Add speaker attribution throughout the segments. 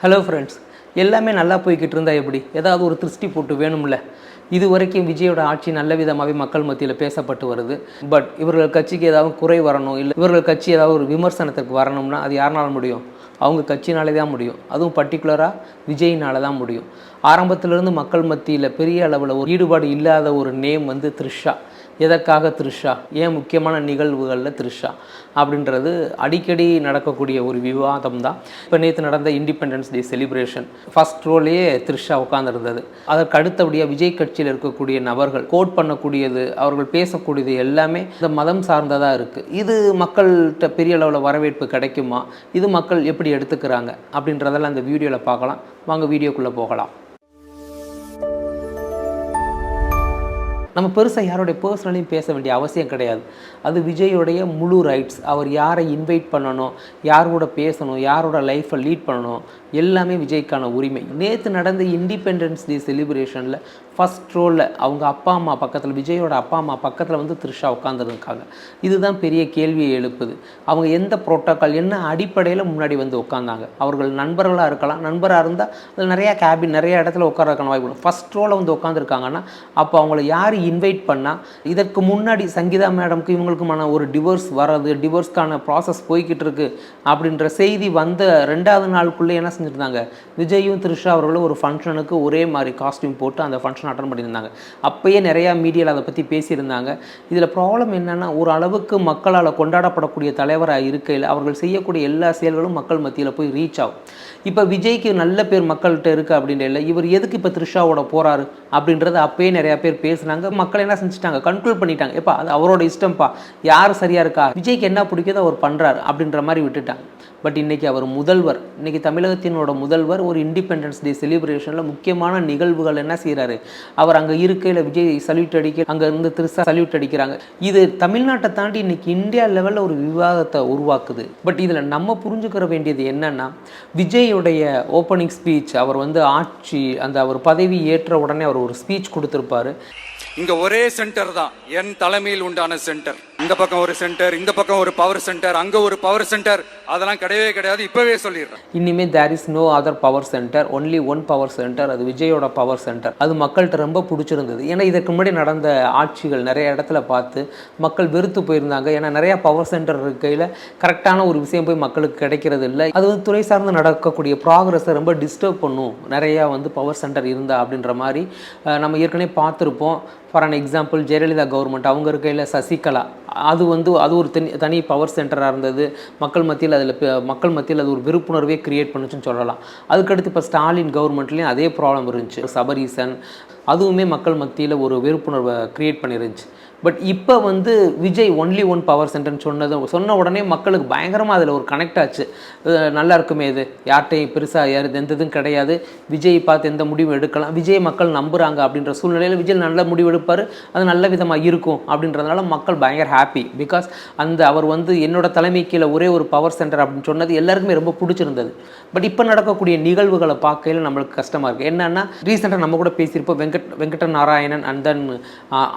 Speaker 1: Hello friends, எல்லாமே நல்லா போய்கிட்டு இருந்தால் எப்படி? ஏதாவது ஒரு திருஷ்டி போட்டு வேணும்ல. இது வரைக்கும் விஜயோட ஆட்சி நல்ல விதமாகவே மக்கள் மத்தியில் பேசப்பட்டு வருது. பட் இவர்கள் கட்சிக்கு ஏதாவது குறை வரணும், இல்லை இவர்கள் கட்சி ஏதாவது ஒரு விமர்சனத்துக்கு வரணும்னா அது யாருனால முடியும்? அவங்க கட்சினாலே தான் முடியும். அதுவும் பர்டிகுலராக விஜய்னால தான் முடியும். ஆரம்பத்திலிருந்து மக்கள் மத்தியில் பெரிய அளவில் ஒரு ஈடுபாடு இல்லாத ஒரு நேம் வந்து த்ரிஷா. எதற்காக த்ரிஷா, ஏன் முக்கியமான நிகழ்வுகளில் த்ரிஷா அப்படின்றது அடிக்கடி நடக்கக்கூடிய ஒரு விவாதம் தான். இப்போ நேற்று நடந்த இண்டிபெண்டன்ஸ் டே செலிப்ரேஷன் ஃபர்ஸ்ட் ரோலையே த்ரிஷா உட்காந்துருந்தது. அதற்கு அடுத்தபடியாக விஜய் கட்சியில் இருக்கக்கூடிய நபர்கள் கோட் பண்ணக்கூடியது, அவர்கள் பேசக்கூடியது எல்லாமே இந்த மதம் சார்ந்ததாக இருக்குது. இது மக்கள்கிட்ட பெரிய அளவில் வரவேற்பு கிடைக்குமா, இது மக்கள் எப்படி எடுத்துக்கிறாங்க அப்படின்றதெல்லாம் இந்த வீடியோவில் பார்க்கலாம். வாங்க வீடியோக்குள்ளே போகலாம். நம்ம பெருசாக யாரோடைய பர்சனலையும் பேச வேண்டிய அவசியம் கிடையாது. அது விஜயோடைய முழு ரைட்ஸ். அவர் யாரை இன்வைட் பண்ணணும், யாரோட பேசணும், யாரோட லைஃப்பை லீட் பண்ணணும், எல்லாமே விஜய்க்கான உரிமை. நேற்று நடந்த இண்டிபெண்டன்ஸ் டே செலிப்ரேஷனில் ஃபஸ்ட் ரோலில் அவங்க அப்பா அம்மா பக்கத்தில், விஜயோட அப்பா அம்மா பக்கத்தில் வந்து த்ரிஷா உட்காந்துருக்காங்க. இதுதான் பெரிய கேள்வியை எழுப்புது. அவங்க எந்த புரோட்டோக்கால், என்ன அடிப்படையில் முன்னாடி வந்து உட்காந்தாங்க? அவர்கள் நண்பர்களாக இருக்கலாம். நண்பராக இருந்தால் அது நிறையா கேபின், நிறைய இடத்துல உட்காரக்கான வாய்ப்பு. ஃபஸ்ட் ரோவில் வந்து உட்காந்துருக்காங்கன்னா அப்போ அவங்கள யார் இன்வைட் பண்ணால்? இதற்கு முன்னாடி சங்கீதா மேடம்க்கு இவங்களுக்குமான ஒரு டிவோர்ஸ் வர்றது, டிவோர்ஸ்க்கான ப்ராசஸ் போய்கிட்டு இருக்கு அப்படின்ற செய்தி வந்த 2வது நாளுக்குள்ளே என்ன செஞ்சுருந்தாங்க? விஜயும் த்ரிஷா அவர்களும் ஒரு ஃபங்க்ஷனுக்கு ஒரே மாதிரி காஸ்டியூம் போட்டு அந்த ஃபங்க்ஷன் அட்டன் பண்ணியிருந்தாங்க. அப்போயே நிறையா மீடியாவில் அதை பற்றி பேசியிருந்தாங்க. இதில் ப்ராப்ளம் என்னென்னா, ஒரு அளவுக்கு மக்களால் கொண்டாடப்படக்கூடிய தலைவராக இருக்கையில் அவர்கள் செய்யக்கூடிய எல்லா செயல்களும் மக்கள் மத்தியில் போய் ரீச் ஆகும். இப்போ விஜய்க்கு நல்ல பேர் மக்கள்கிட்ட இருக்குது அப்படின்ற இல்லை, இவர் எதுக்கு இப்போ த்ரிஷாவோட போகிறாரு அப்படின்றது அப்போயே நிறையா பேர் பேசுனாங்க. மக்கள் என்ன செஞ்சுட்டாங்க? கண்ட்ரோல் பண்ணிட்டாங்க. எப்பா அது அவரோட இஷ்டம்ப்பா, யார் சரியாக இருக்கா, விஜய்க்கு என்ன பிடிக்குதோ அவர் பண்ணுறாரு அப்படின்ற மாதிரி விட்டுட்டாங்க. பட் இன்றைக்கி அவர் முதல்வர், இன்றைக்கி தமிழகத்தினோட முதல்வர் ஒரு இண்டிபெண்டன்ஸ் டே செலிப்ரேஷனில் முக்கியமான நிகழ்வுகள் என்ன செய்கிறாரு? அவர் அங்கே இருக்கையில் விஜய் சல்யூட் அடிக்க, அங்கே இருந்து த்ரிஷா சல்யூட் அடிக்கிறாங்க. இது தமிழ்நாட்டை தாண்டி இன்றைக்கி இந்தியா லெவலில் ஒரு விவாதத்தை உருவாக்குது. பட் இதில் நம்ம புரிஞ்சுக்கிற வேண்டியது என்னென்னா, விஜயோடைய ஓப்பனிங் ஸ்பீச், அவர் வந்து ஆட்சி அந்த அவர் பதவி ஏற்ற உடனே அவர் ஒரு ஸ்பீச் கொடுத்துருப்பாரு.
Speaker 2: இங்க ஒரே சென்டர் தான், என் தலைமையில் உண்டான சென்டர். இந்த பக்கம் ஒரு சென்டர், இந்த பக்கம் ஒரு பவர் சென்டர், அங்க ஒரு பவர் சென்டர், அதெல்லாம் கிடையவே கிடையாது. இப்பவே சொல்லிடுறேன்,
Speaker 1: இனிமே there is no other power centre, only one power centre. அது விஜயோட பவர் சென்டர். அது மக்கள்கிட்ட ரொம்ப பிடிச்சிருந்தது. ஏன்னா இதற்கு முன்னாடி நடந்த ஆட்சிகள் நிறைய இடத்துல பார்த்து மக்கள் வெறுத்து போயிருந்தாங்க. ஏன்னா நிறையா பவர் சென்டர் இருக்கையில் கரெக்டான ஒரு விஷயம் போய் மக்களுக்கு கிடைக்கிறது இல்லை. அது வந்து துறை சார்ந்து நடக்கக்கூடிய ப்ராக்ரஸை ரொம்ப டிஸ்டர்ப் பண்ணும் நிறையா வந்து பவர் சென்டர் இருந்தா அப்படின்ற மாதிரி நம்ம ஏற்கனவே பார்த்துருப்போம். For an example, Jayalalithaa government அவங்க இருக்கையில் சசிகலா, அது ஒரு தனி பவர் சென்டராக இருந்தது. மக்கள் மத்தியில் அது ஒரு விழிப்புணர்வே கிரியேட் பண்ணுச்சுன்னு சொல்லலாம். அதுக்கடுத்து இப்போ ஸ்டாலின் கவர்மெண்ட்லேயும் அதே ப்ராப்ளம் இருந்துச்சு. சபரீசன் அதுவுமே மக்கள் மத்தியில் ஒரு விழிப்புணர்வை கிரியேட் பண்ணிருந்துச்சு. பட் இப்போ வந்து விஜய் ஒன்லி ஒன் பவர் சென்டர்னு சொன்ன உடனே மக்களுக்கு பயங்கரமாக அதில் ஒரு கனெக்ட் ஆச்சு. நல்லா இருக்குமே, இது யார்கிட்டையும் பெருசாக எந்த இதுவும் கிடையாது, விஜய் பார்த்து எந்த முடிவும் எடுக்கலாம், விஜய் மக்கள் நம்புகிறாங்க அப்படின்ற சூழ்நிலையில் விஜய் நல்ல முடிவு எடுப்பார், அது நல்ல விதமாக இருக்கும் அப்படின்றதுனால மக்கள் பயங்கர ஹாப்பி. பிகாஸ் அவர் வந்து என்னோட தலைமை கீழே ஒரே ஒரு பவர் சென்டர் அப்படின்னு சொன்னது எல்லாருக்குமே ரொம்ப பிடிச்சிருந்தது. பட் இப்போ நடக்கக்கூடிய நிகழ்வுகளை பார்க்கையில் நம்மளுக்கு கஷ்டமாக இருக்குது. என்னென்னா, ரீசெண்டாக நம்ம கூட பேசியிருப்போம், வெங்கட நாராயணன் அண்ட் தென்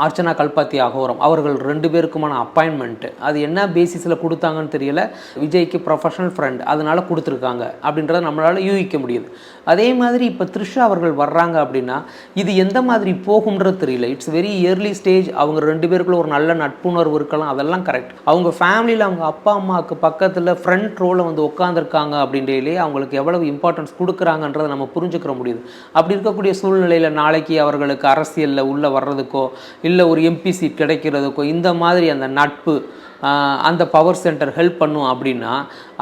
Speaker 1: அர்ச்சனா கல்பாத்தி அகோரம் அவர்கள் 2 பேருக்குமான அப்பாயின்மெண்ட்டு அது என்ன பேசிஸில் கொடுத்தாங்கன்னு தெரியல. விஜய்க்கு ப்ரொஃபஷனல் ஃப்ரெண்ட் அதனால கொடுத்துருக்காங்க அப்படின்றத நம்மளால் யூகிக்க முடியுது. அதே மாதிரி இப்போ த்ரிஷா அவர்கள் வர்றாங்க அப்படின்னா இது எந்த மாதிரி போகும்ன்றது தெரியல. It's very yearly stage. அவங்க 2 பேருக்குள்ள ஒரு நல்ல நட்புணர்வு இருக்கலாம், அதெல்லாம் கரெக்ட். அவங்க ஃபேமிலியில் அவங்க அப்பா அம்மாவுக்கு பக்கத்தில் ஃப்ரண்ட் ரோவில் வந்து உட்காந்துருக்காங்க அப்படின்றதுலேயே அவங்களுக்கு எவ்வளவு இம்பார்ட்டன்ஸ் கொடுக்குறாங்கன்றதை நம்ம புரிஞ்சுக்கிற முடியுது. அப்படி இருக்கக்கூடிய சூழ்நிலையில் நாளைக்கு அவர்களுக்கு அரசியலில் உள்ளே வர்றதுக்கோ இல்லை ஒரு எம்பி சீட் கிடைக்கிறதுக்கோ இந்த மாதிரி அந்த நட்பு அந்த பவர் சென்டர் ஹெல்ப் பண்ணும் அப்படின்னா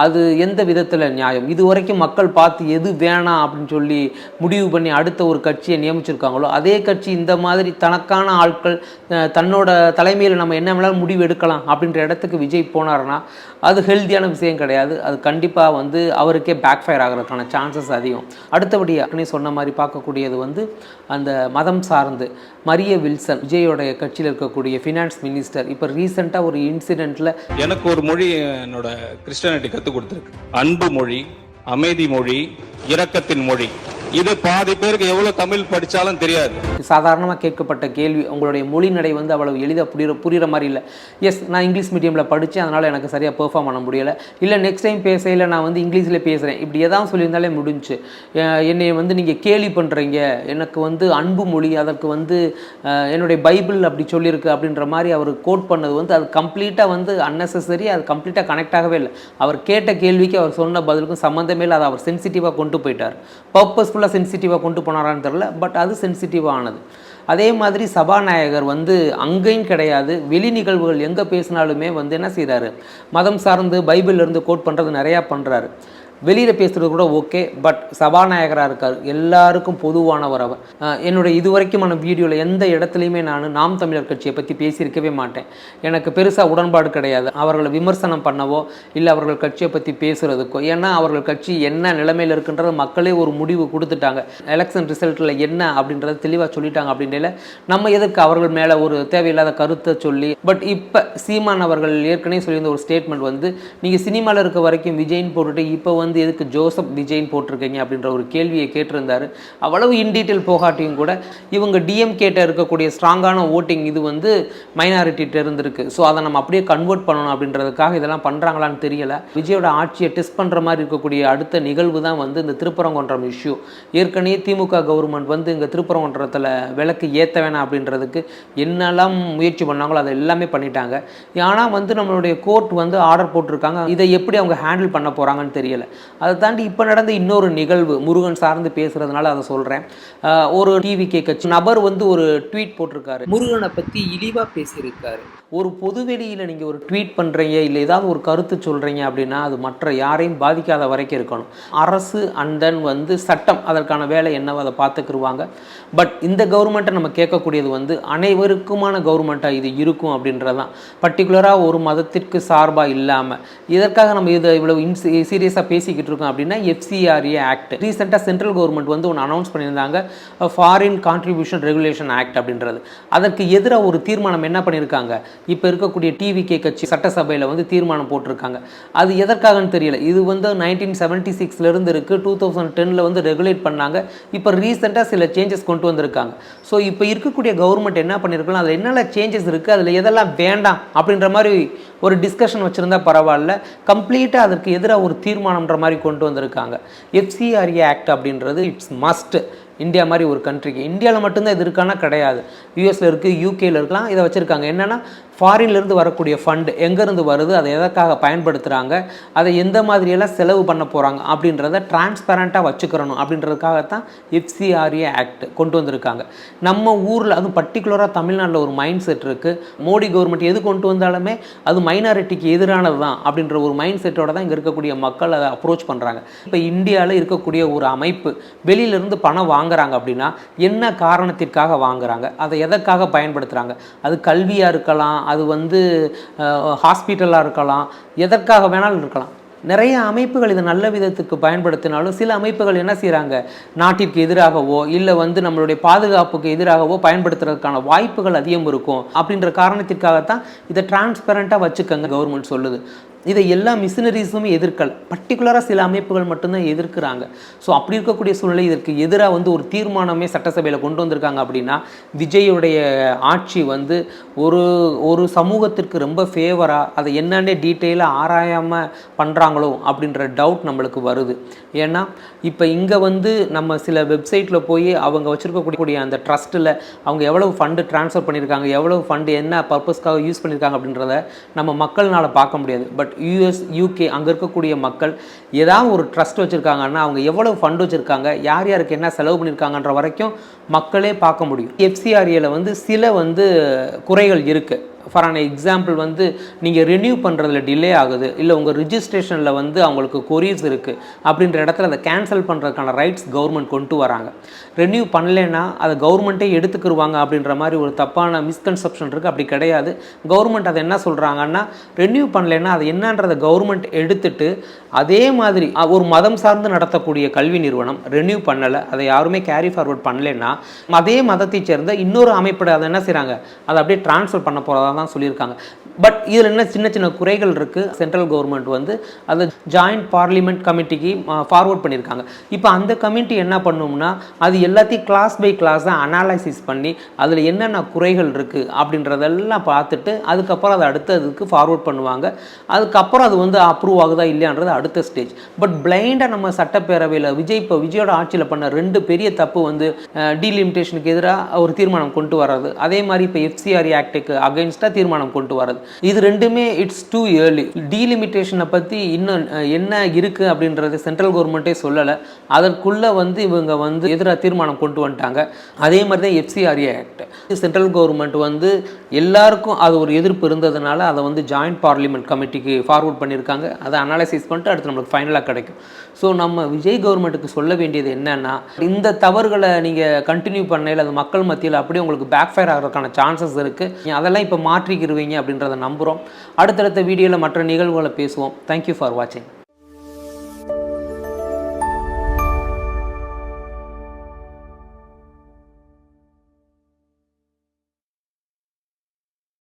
Speaker 1: அது எந்த விதத்தில் நியாயம்? இது வரைக்கும் மக்கள் பார்த்து எது வேணாம் அப்படின்னு சொல்லி முடிவு பண்ணி அடுத்த ஒரு கட்சியை நியமிச்சிருக்காங்களோ அதே கட்சி இந்த மாதிரி தனக்கான ஆட்கள் தன்னோட தலைமையில் நம்ம என்ன வேணாலும் முடிவு எடுக்கலாம் அப்படின்ற இடத்துக்கு விஜய் போனார்னா அது ஹெல்த்தியான விஷயம் கிடையாது. அது கண்டிப்பாக வந்து அவருக்கே பேக் ஃபயர் ஆகிறதுக்கான சான்சஸ் அதிகம். அடுத்தபடியாக சொன்ன மாதிரி பார்க்கக்கூடியது வந்து அந்த மதம் சார்ந்து மரிய வில்சன், விஜயோடைய கட்சியில் இருக்கக்கூடிய ஃபினான்ஸ் மினிஸ்டர், இப்போ ரீசெண்டாக ஒரு இன்சிடென்ட்ல
Speaker 3: எனக்கு ஒரு மொழி என்னோட கிறிஸ்டியானிட்டி கற்றுக் கொடுத்துருக்கு. அன்பு மொழி, அமைதி மொழி, இரக்கத்தின் மொழி. இது பாதி பேருக்கு எவ்வளவு தமிழ் படிச்சாலும் தெரியாது.
Speaker 1: சாதாரணமாக கேட்கப்பட்ட கேள்வி, உங்களுடைய மொழி நடை வந்து அவ்வளவு எளிதாக புரிகிற மாதிரி இல்லை. எஸ், நான் இங்கிலீஷ் மீடியமில் படித்தேன், அதனால் எனக்கு சரியாக பெர்ஃபார்ம் பண்ண முடியலை. இல்லை நெக்ஸ்ட் டைம் பேசையில் நான் வந்து இங்கிலீஷில் பேசுகிறேன், இப்படி எதாவது சொல்லியிருந்தாலே முடிஞ்சு. என்னை வந்து நீங்கள் கேலி பண்ணுறீங்க, எனக்கு வந்து அன்பு மொழி, அதற்கு வந்து என்னுடைய பைபிள் அப்படி சொல்லியிருக்கு அப்படின்ற மாதிரி அவர் கோட் பண்ணது வந்து அது கம்ப்ளீட்டாக வந்து அன்னெசரி, அது கம்ப்ளீட்டாக கனெக்ட் ஆகவே இல்லை. அவர் கேட்ட கேள்விக்கு அவர் சொன்ன பதிலுக்கும் சம்மந்தமே இல்லை. அதை அவர் சென்சிட்டிவாக கொண்டு போயிட்டார். பர்பஸ்ஃபுல்லாக சென்சிட்டிவாக கொண்டு போனாரான்னு தெரில, பட் அது சென்சிட்டிவாக ஆனது. அதே மாதிரி சபாநாயகர் வந்து அங்கேயும் கிடையாது, வெளி நிகழ்வுகள் எங்கே பேசினாலுமே வந்து என்ன செய்கிறாரு, மதம் சார்ந்து பைபிள்லேருந்து கோட் பண்ணுறது நிறையா பண்ணுறாரு. வெளியில் பேசுகிறது கூட ஓகே, பட் சபாநாயகராக இருக்கார், எல்லாருக்கும் பொதுவானவர் அவர். என்னுடைய இதுவரைக்குமான வீடியோவில் எந்த இடத்துலையுமே நான் நாம் தமிழர் கட்சியை பற்றி பேசியிருக்கவே மாட்டேன். எனக்கு பெருசாக உடன்பாடு கிடையாது அவர்களை விமர்சனம் பண்ணவோ இல்லை அவர்கள் கட்சியை பற்றி பேசுகிறதுக்கோ. ஏன்னா அவர்கள் கட்சி என்ன நிலைமையில் இருக்குன்றது மக்களே ஒரு முடிவு கொடுத்துட்டாங்க. எலெக்ஷன் ரிசல்ட்டில் என்ன அப்படின்றத தெளிவாக சொல்லிட்டாங்க. அப்படின்றத நம்ம எதற்கு அவர்கள் மேலே ஒரு தேவையில்லாத கருத்தை சொல்லி. பட் இப்போ சீமான் அவர்கள் ஏற்கனவே சொல்லியிருந்த ஒரு ஸ்டேட்மெண்ட் வந்து, நீங்கள் சினிமாவில் இருக்க வரைக்கும் விஜய்ன்னு போட்டுட்டு இப்போ வந்து எதுக்கு ஜோசப் விஜய்ன்னு போட்டிருக்கீங்க அப்படின்ற ஒரு கேள்வியை கேட்டிருந்தார். அவ்வளவு இன் டீட்டெயில் போகாட்டியும் கூட இவங்க டிஎம்கேட்ட இருக்கக்கூடிய ஸ்ட்ராங்கான ஓட்டிங் இது வந்து மைனாரிட்டிகிட்ட இருந்திருக்கு. ஸோ அதை நம்ம அப்படியே கன்வெர்ட் பண்ணணும் அப்படின்றதுக்காக இதெல்லாம் பண்ணுறாங்களான்னு தெரியலை. விஜயோட ஆட்சியை டெஸ்ட் பண்ணுற மாதிரி இருக்கக்கூடிய அடுத்த நிகழ்வு தான் வந்து இந்த திருப்பரங்குன்றம் இஷ்யூ. ஏற்கனவே திமுக கவர்மெண்ட் வந்து இங்கே திருப்பரங்குன்றத்தில் விளக்கு ஏற்ற வேணாம் அப்படின்றதுக்கு என்னெல்லாம் முயற்சி பண்ணாங்களோ அதை எல்லாமே பண்ணிட்டாங்க. ஆனால் வந்து நம்மளுடைய கோர்ட் வந்து ஆர்டர் போட்டிருக்காங்க. இதை எப்படி அவங்க ஹேண்டில் பண்ண போகிறாங்கன்னு தெரியலை. அதை தாண்டி இப்போ நடந்த இன்னொரு நிகழ்வு, முருகன் சார்ந்து பேசுகிறதுனால அதை சொல்கிறேன். ஒரு டிவிகே கட்சி நபர் வந்து ஒரு ட்வீட் போட்டிருக்காரு, முருகனை பற்றி இழிவாக பேசியிருக்காரு. ஒரு பொதுவெளியில் நீங்கள் ஒரு ட்வீட் பண்ணுறீங்க இல்லை ஏதாவது ஒரு கருத்து சொல்கிறீங்க அப்படின்னா அது மற்ற யாரையும் பாதிக்காத வரைக்கும் இருக்கணும். அரசு அண்ட் தென் வந்து சட்டம் அதற்கான வேலை என்னவோ அதை பார்த்துக்குருவாங்க. பட் இந்த கவர்மெண்ட்டை நம்ம கேட்கக்கூடியது வந்து அனைவருக்குமான கவர்மெண்ட்டாக இது இருக்கும் அப்படின்றதான். பர்டிகுலராக ஒரு மதத்திற்கு சார்பாக இல்லாமல் இதற்காக நம்ம இதை இவ்வளவு சீரியஸாக பேசிக்கிட்டு இருக்கோம் அப்படின்னா FCRA ஆக்ட். ரீசெண்டாக சென்ட்ரல் கவர்மெண்ட் வந்து ஒன்று அனௌன்ஸ் பண்ணியிருந்தாங்க, ஃபாரின் கான்ட்ரிபியூஷன் ரெகுலேஷன் ஆக்ட் அப்படின்றது. அதற்கு எதிராக ஒரு தீர்மானம் என்ன பண்ணியிருக்காங்க, இப்போ இருக்கக்கூடிய டிவிகே கட்சி சட்டசபையில் வந்து தீர்மானம் போட்டிருக்காங்க. அது எதற்காகன்னு தெரியல. இது வந்து 1976 இருக்குது, 2010 வந்து ரெகுலேட் பண்ணாங்க. இப்போ ரீசெண்டாக சில சேஞ்சஸ் கொண்டு வந்திருக்காங்க. ஸோ இப்போ இருக்கக்கூடிய கவர்மெண்ட் என்ன பண்ணியிருக்கலாம், அதில் என்னென்ன சேஞ்சஸ் இருக்குது, அதில் எதெல்லாம் வேண்டாம் அப்படின்ற மாதிரி ஒரு டிஸ்கஷன் வச்சுருந்தா பரவாயில்ல. கம்ப்ளீட்டாக அதற்கு எதிராக ஒரு தீர்மானம்ன்ற மாதிரி கொண்டு வந்திருக்காங்க. FCRA ஆக்ட் அப்படின்றது இட்ஸ் மஸ்ட். இந்தியா மாதிரி ஒரு கண்ட்ரிக்கு, இந்தியாவில் மட்டும்தான் இது இருக்கானா கிடையாது, யூஎஸில் இருக்குது, யூகேயில் இருக்கலாம். இதை வச்சுருக்காங்க. என்னென்னா ஃபாரின்லேருந்து வரக்கூடிய ஃபண்டு எங்கேருந்து வருது, அதை எதற்காக பயன்படுத்துகிறாங்க, அதை எந்த மாதிரியெல்லாம் செலவு பண்ண போகிறாங்க அப்படின்றத டிரான்ஸ்பரண்ட்டாக வச்சுக்கிறணும் அப்படின்றதுக்காகத்தான் FCRA ஆக்ட் கொண்டு வந்திருக்காங்க. நம்ம ஊரில் அதுவும் பர்டிகுலராக தமிழ்நாட்டில் ஒரு மைண்ட் செட் இருக்குது, மோடி கவர்மெண்ட் எது கொண்டு வந்தாலுமே அது மைனாரிட்டிக்கு எதிரானது தான் அப்படின்ற ஒரு மைண்ட் செட்டோட தான் இங்கே இருக்கக்கூடிய மக்கள் அதை அப்ரோச் பண்ணுறாங்க. இப்போ இந்தியாவில் இருக்கக்கூடிய ஒரு அமைப்பு வெளியிலேருந்து பணம் வாங்குறாங்க அப்படின்னா என்ன காரணத்திற்காக வாங்குறாங்க, அதை எதற்காக பயன்படுத்துகிறாங்க, அது கல்வியாக இருக்கலாம், அது வந்து ஹாஸ்பிட்டலாக இருக்கலாம், எதற்காக வேணாலும் இருக்கலாம். நிறைய அமைப்புகள் இதை நல்ல விதத்துக்கு பயன்படுத்தினாலும் சில அமைப்புகள் என்ன செய்கிறாங்க, நாட்டிற்கு எதிராகவோ இல்லை வந்து நம்மளுடைய பாதுகாப்புக்கு எதிராகவோ பயன்படுத்துறதுக்கான வாய்ப்புகள் அதிகம் இருக்கும். அப்படின்ற காரணத்திற்காகத்தான் இதை டிரான்ஸ்பரண்ட்டாக வச்சுக்கங்க கவர்மெண்ட் சொல்லுது. இதை எல்லா மிஷினரிஸும் எதிர்க்கலை, பர்டிகுலராக சில அமைப்புகள் மட்டும்தான் எதிர்க்கிறாங்க. ஸோ அப்படி இருக்கக்கூடிய சூழ்நிலை இதற்கு எதிராக வந்து ஒரு தீர்மானமே சட்டசபையில் கொண்டு வந்திருக்காங்க. அப்படின்னா விஜயுடைய ஆட்சி வந்து ஒரு சமூகத்திற்கு ரொம்ப ஃபேவராக அதை என்னன்னே டீட்டெயிலாக ஆராயாமல் பண்ணுறாங்களோ அப்படின்ற டவுட் நம்மளுக்கு வருது. ஏன்னா இப்போ இங்கே வந்து நம்ம சில வெப்சைட்டில் போய் அவங்க வச்சுருக்கக்கூடிய அந்த ட்ரஸ்ட்டில் அவங்க எவ்வளவு ஃபண்டு ட்ரான்ஸ்ஃபர் பண்ணியிருக்காங்க, எவ்வளவு ஃபண்டு என்ன பர்பஸ்க்காக யூஸ் பண்ணியிருக்காங்க அப்படின்றத நம்ம மக்கள்னால் பார்க்க முடியாது. பட் US UK அங்கே இருக்கக்கூடிய மக்கள் ஏதாவது ஒரு ட்ரஸ்ட் வச்சுருக்காங்கன்னா அவங்க எவ்வளவு ஃபண்ட் வச்சுருக்காங்க, யார் யாருக்கு என்ன செலவு பண்ணியிருக்காங்கன்ற வரைக்கும் மக்களே பார்க்க முடியும். FCRAல வந்து சில வந்து குறைகள் இருக்குது. ஃபார் அன் எக்ஸாம்பிள் வந்து நீங்கள் ரெனியூ பண்ணுறதுல டிலே ஆகுது, இல்லை உங்கள் ரிஜிஸ்ட்ரேஷனில் வந்து அவங்களுக்கு கொரீஸ் இருக்குது அப்படின்ற இடத்துல அதை கேன்சல் பண்ணுறதுக்கான ரைட்ஸ் கவர்மெண்ட் கொண்டு வராங்க. ரெனியூ பண்ணலைன்னா அதை கவர்மெண்ட்டே எடுத்துக்கிடுவாங்க அப்படின்ற மாதிரி ஒரு தப்பான மிஸ்கன்செப்ஷன் இருக்குது. அப்படி கிடையாது. கவர்மெண்ட் அதை என்ன சொல்கிறாங்கன்னா, ரெனியூ பண்ணலைன்னா அது என்னன்றதை கவர்மெண்ட் எடுத்துட்டு அதே மாதிரி ஒரு மதம் சார்ந்து நடத்தக்கூடிய கல்வி நிறுவனம் ரெனியூ பண்ணலை, அதை யாருமே கேரி ஃபார்வர்ட் பண்ணலைன்னா அதே மதத்தை சேர்ந்த இன்னொரு அமைப்போட அதை என்ன செய்கிறாங்க, அதை அப்படியே டிரான்ஸ்ஃபர் பண்ண போகிறதா தான் சொல்லியிருக்காங்க. பட் இதில் என்ன சின்ன சின்ன குறைகள் இருக்குது. சென்ட்ரல் கவர்மெண்ட் வந்து அதை ஜாயிண்ட் பார்லிமெண்ட் கமிட்டிக்கு ஃபார்வர்ட் பண்ணியிருக்காங்க. இப்போ அந்த கமிட்டி என்ன பண்ணும்னா அது எல்லாத்தையும் கிளாஸ் பை கிளாஸாக அனாலிசிஸ் பண்ணி அதில் என்னென்ன குறைகள் இருக்குது அப்படின்றதெல்லாம் பார்த்துட்டு அதுக்கப்புறம் அதை அடுத்ததுக்கு ஃபார்வர்ட் பண்ணுவாங்க. அதுக்கப்புறம் அது வந்து அப்ரூவ் ஆகுதா இல்லையான்றது அடுத்த ஸ்டேஜ். பட் பிளைண்டாக நம்ம சட்டப்பேரவையில் விஜயோட ஆட்சியில் பண்ண 2 பெரிய தப்பு வந்து டீலிமிட்டேஷனுக்கு எதிராக ஒரு தீர்மானம் கொண்டு வர்றது, அதே மாதிரி இப்போ FCRA ஆக்டுக்கு அகைன்ஸ்டாக தீர்மானம் கொண்டு வர்றது. இது ரெண்டுமே இட்ஸ் டூ ஏர்லி. டீலிமிட்டேஷனை பற்றி இன்னும் என்ன இருக்குது அப்படின்றது சென்ட்ரல் கவர்மெண்ட்டே சொல்லலை. அதற்குள்ளே வந்து இவங்க வந்து எதிராக தீர்மானம் கொண்டு வந்துட்டாங்க. அதே மாதிரி தான் FCRA ஆக்ட். சென்ட்ரல் கவர்மெண்ட் வந்து எல்லாருக்கும் அது ஒரு எதிர்ப்பு இருந்ததுனால அதை வந்து ஜாயிண்ட் பார்லிமெண்ட் கமிட்டிக்கு ஃபார்வர்ட் பண்ணியிருக்காங்க. அதை அனாலிசிஸ் பண்ணிட்டு அடுத்து நம்மளுக்கு ஃபைனலாக கிடைக்கும். ஸோ நம்ம விஜய் கவர்மெண்ட்டுக்கு சொல்ல வேண்டியது என்னன்னா, இந்த தவறுகளை நீங்கள் கண்டினியூ பண்ணல அது மக்கள் மத்தியில் அப்படியே உங்களுக்கு பேக் ஃபயர் ஆகிறதுக்கான சான்சஸ் இருக்குது. அதெல்லாம் இப்போ மாற்றிக்கிருவீங்க அப்படின்றத நம்புகிறோம். அடுத்தடுத்த வீடியோவில் மற்ற நிகழ்வுகளை பேசுவோம். தேங்க்யூ ஃபார் வாட்சிங்.